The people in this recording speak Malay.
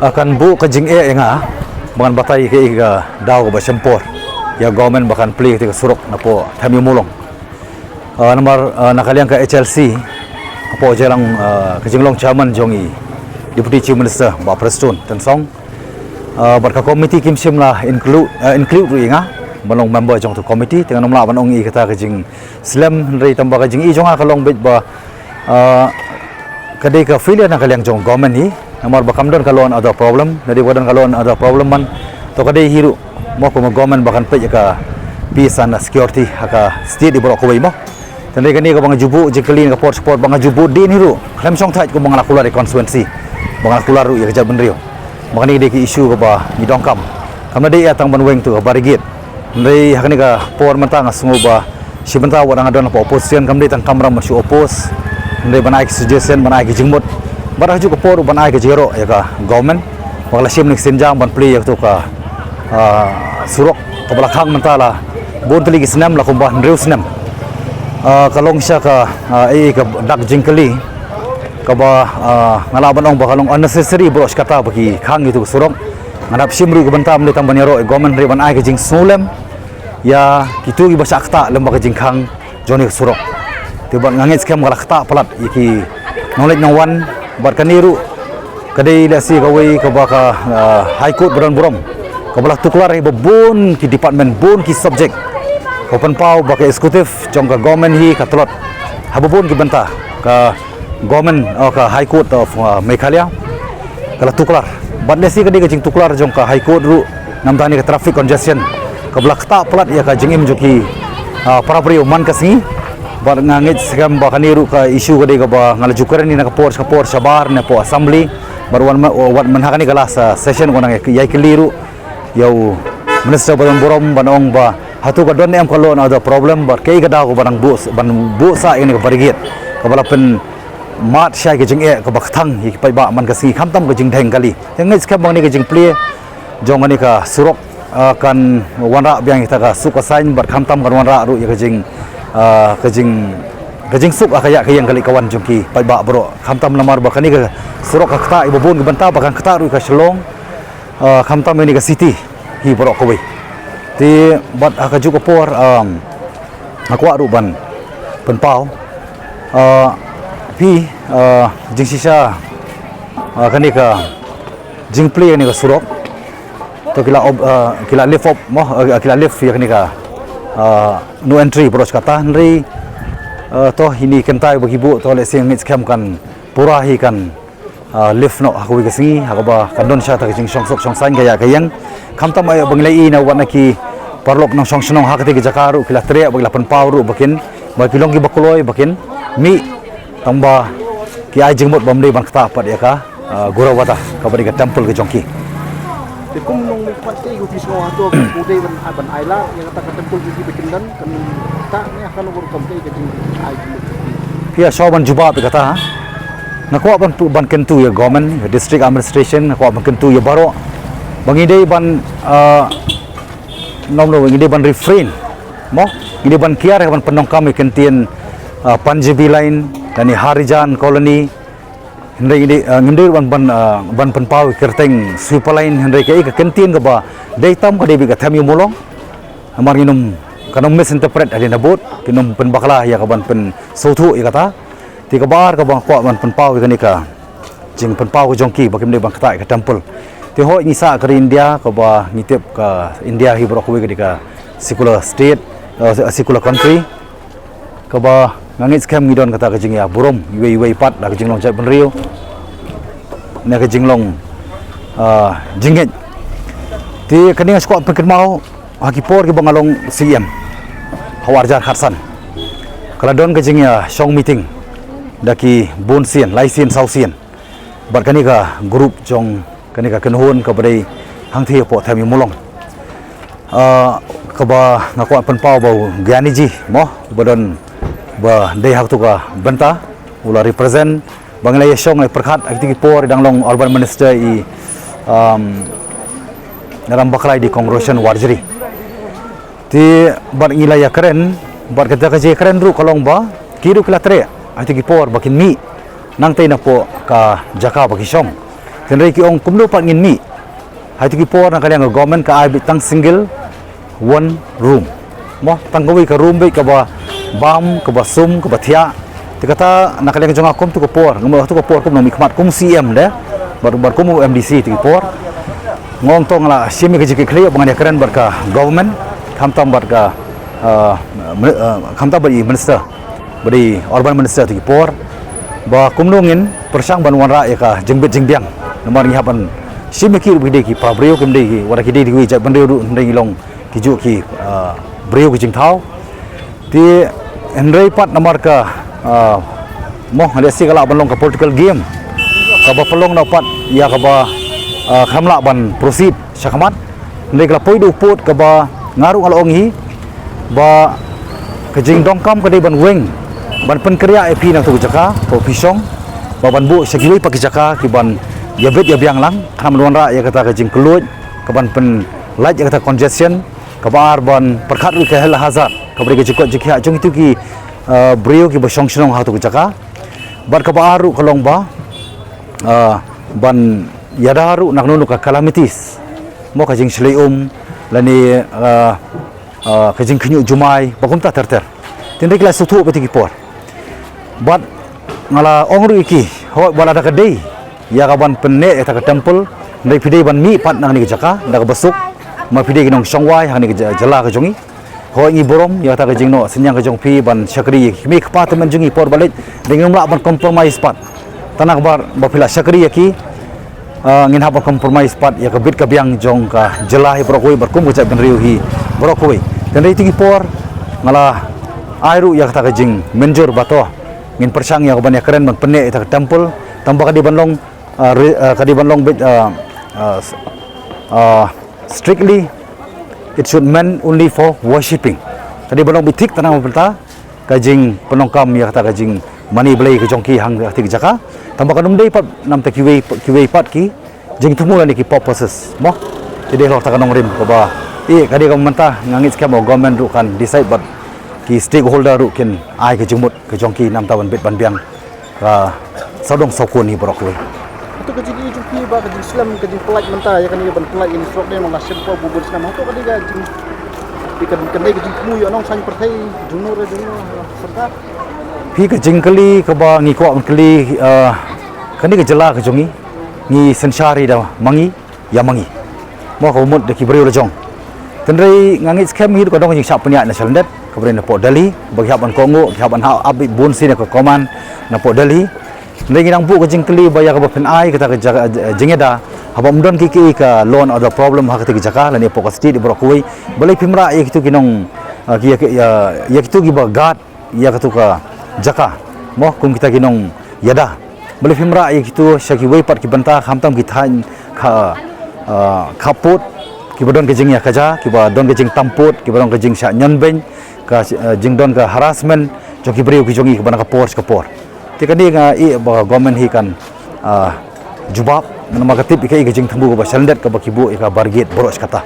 akan bu ke jing nga bangan batai ke iga daw ba sempor ya government bahkan pli ke suruk napo thami mulong nomor nakaliang ke HLC apo jelang ke jinglong chairman jongi deputy chief minister ba Preston tensong barka committee kim simla include ru nga balong member jong tu committee dengan nomla banong i kata ke jing slam rei tamba ke jing i jonga kalong bet ba kadai ka filia nakaliang jong government ni nomor bakam don kalon ada problem dari wadan kalon ada problem man to kadai hiru mo ko government bahkan pe ka peace and security haka state di borok ko mo tandai kani ka bang jubu jekelin ka sport bang jubu din hiru klem song thai ko bang lakular constituency bang lakular ru ya jaban rio makani de ki issue ko ba ni dongkam kamna de atang banweng tu barigit ndai hakani ka por mantang asungu ba sibenta wadang adon pa opposition kamde tang kamram masih oppose ndai banai suggestion banai ki jingmut barah ju ko por banai ke jero ya ka government wala sim nik sinjang ban play tu ka surok to belakang mentala bon teli ki senam la ko ban reus senam kalong sya ka ka dak jingkeli ka ba ngala banong ba kalong unnecessary bros kata bagi khang itu surok ngadap simru ko bantam le tang banero government re banai ke jing sulem ya kitu gi basak ta lem ba ke jing khang joni surok tiba ngangit skam ngala kata palat iki knowledge no one barkaniru kadai lasi kawai ka baka high court beran buram ka belah tuklar hi bun ki department bun ki subject open pau baka eksekutif jong ka government hi ka telot habun ki banta ka government ka high court of Meghalaya kala tuklar bat lasi kadai ka jing tuklar jong ka high court ru namdani ka traffic congestion ka belah ta plat ya ka jingim joki para priyo man kasni bar ngangit sekam bakaniru ka isu kadai ka ba ngalajukaran ni na kapor sabar na po assembly bar wan manhakani kala sa session ko nang yai keliru yau minister badan borom banong ba hatu ka don em kalon ada problem bar kei ka da ko banang bu sa ini ka barigit ka balapen mat syai ke jing ka bakthang hi pai ba man ka si khamtam ka jing dheng kali ngait sekam bang ni ka jing plie jong ani ka surok kan wanra biang kita ka suka sain bar khamtam kan wanra ru ya ka jing kajing suk akaya kayang kali kawan jongki pai ba bro khamtam lamar bakani ka surok ka kta ibubun banta bakan kta ru ka shlong khamtam ini ka city hi bro ko bai ti bat aka ju ko por akwa ru ban penpau pi jing sisa kani ka jing play ni ka surok to kila lift up mo kila lift ya kani ka no entry bros kata nri to ini kentai bagi bu to le sing ngit scam kan pura hi kan lift no aku ke singi hakaba kandon sha ta jing song sok song san gaya kayang khamta mai banglai na wana ki parlok nang song snong hakati ke jakaru kila tre bagla pan pawru bakin ba kilong ki bakuloi bakin mi tamba ki ai jingmot bamdei ban kata pat ya ka gurawata kabari ka temple ke jongki kung nung pati ko fisno ato ko day ban ayla yang kata tempul di bikindan kan ta ni akan ngur kamte ke jing ay pia soban juba pe kata nakwa ban kentu ya government district administration nakwa ban kentu ya baro bangidei ban nomno bangidei ban refrain mo ngidei ban kiar ban penong kami kentien Panjabi line dan Harijan colony hendai ngendir ban penpau kerteng sweeper line hendai ke kentien ke ba daytam ka debi ka thami mulong amar nginum kanong misinterpret adi nabut kinum penbakla ya ka ban pen sothu ikata ti ka bar ka bang kwa ban penpau ka ni ka jing penpau ka jongki bakim de bang kata ka temple ti ho ngisa ka India ka ba ngitip ka India hi bro ko ka di ka secular state secular country ka ba ngangit scam ngidon kata ka jing ya burom iwe pat da ka jinglong jai benrio na ka jinglong jingit ti kaning squad pekin mau hakipor ki bangalong CM Hawarjar Kharsan kala don ka jing ya song meeting daki bonsian laisien sausien bar kani ka group jong kani ka kenhon ka badai hangthi po thami mulong ka ba ngakwa penpau bau Gyaniji mo badon ba dei hak tu ka banta ula represent banglai song ai perkhat akti por danglong urban minister i dalam baklai di congression warjri ti bar ngilaya keren bar kata ka je keren ru kalong ba kiru klatre akti por bakin mi nang tay na po ka jaka bagi song tenrei ki ong kumlo pat ngin mi hai tu ki por na kaliang government ka ai bitang single one room mo tanggawi ka room be ka ba bam ka ba sum ka ba thia ti kata na kaliang jonga kom tu ko por ngam tu ko por kom mi khmat kum cm de bar kum mdc ti ki por ngom tong la simi ka jiki khle bangan ya keren bar ka government kham tam bar ka kham tam bari minister bari urban minister ti ki por ba kumlungin persang banwan ra ya ka jengbet jengbiang nomor ni hapan simi ki bide ki pa breu kim de ki wara ki de ki ja ban reu ndai long ki ju ki breu ki jingthau ti enrei pat nomor ka mo hale si kala ban long ka political game ka ba pelong na pat ya ka ba khamla ban proceed syakmat ndai kala poi du put ka ba ngaru al ong hi ba ka jing dongkam ka de ban weng ban pen kriya epi na tu jaka po pisong ba ban bu segiwi pa ki jaka ki ban ya bet ya biang lang kham luan ra ya kata ka jing keluj ka ban pen light ya kata congestion ka bar ban perkhat ru ka hel hazard ka bri ka jikot jikha jong itu ki brio ki ba song song ha tu jaka bar ka baru kalong ba ban yadaru nak nunu ka calamities mo ka jing sleium lani ka jing khnyu jumai bakum ta ter tindai kala suthu beti ki por bat ngala ongru iki ho bala da kadai ya ka ban penne eta ka temple ndai pidei ban mi pat nang ni ka jaka da ka basuk ma pidei ki nong songwai hang ni ka jala ka jongi ho ngi borom ya ta ka jingno senyang ka jong pi ban sakri mi khpa temen jongi por balik dingum la ban compromise pat tanak bar ba phila sakri ki ngin ha ba compromise pat ya ka bit ka biang jong ka jala hi brokoi bar kum ka ban riu hi brokoi dan rei tigi por ngala airu ya ta ka jing menjur bato ngin persang ya ka ban ya keren ban penne eta ka temple tambah kadi banlong bit strictly it should meant only for worshipping kadi banlong bitik tanang pelta kajing penongkam ya kata kajing mani belai ke jongki hang ti jaka tambah kanum dei pat nam ta kiwe pat ki jing tumula ni ki purposes mo jadi lor ta kanong rim ko ba kadi kam manta ngangit skam government ru kan decide but ki stakeholder ru ken ai ke jumut ke jongki nam ta ban bit ban biang ka sadong sokun ni brokwe itu ka jing jupi ba ka jing islam ka jing pelaj menta ya kan ni ban pelaj ini sok de mong asim po bubur islam to ka diga jing ikan kendai ka jing mu yo nong sang pertai junur serta pi ka jingkali ka ba ngi ko kali kani ka jala ka jongi ngi sensari da mangi ya mangi mo ka umut de ki breu la jong tenrei ngangit scam hi ko dong jing sap punya na salendet ka bre na po dali bagi haban kongo haban ha abi bun sine ka koman na po dali ndai ngi nang bu ka jingkali ba ya ka ba pen ai ka ta ka jingeda haba mdon ki ka loan other problem ha ka ti jaka la ni po ka sti di brokoi balai pimra e ki tu kinong ki ya ki tu gi ba gat ya ka tu ka jaka mo kum kita ginong yada boleh fimra ya gitu syaki wei pat ki banta khamtam ki than khaput ki bodon ke jing ya kaja ki ba don ke jing tamput ki bodon ke jing sha nyonben ka jing don ka harassment jo ki breu ki jongi ki bana ka por ti kan ni nga ba government hi kan jubab nama katip ikai ke jing thambu ka ba shandet ka ba ki bu ka barget boros kata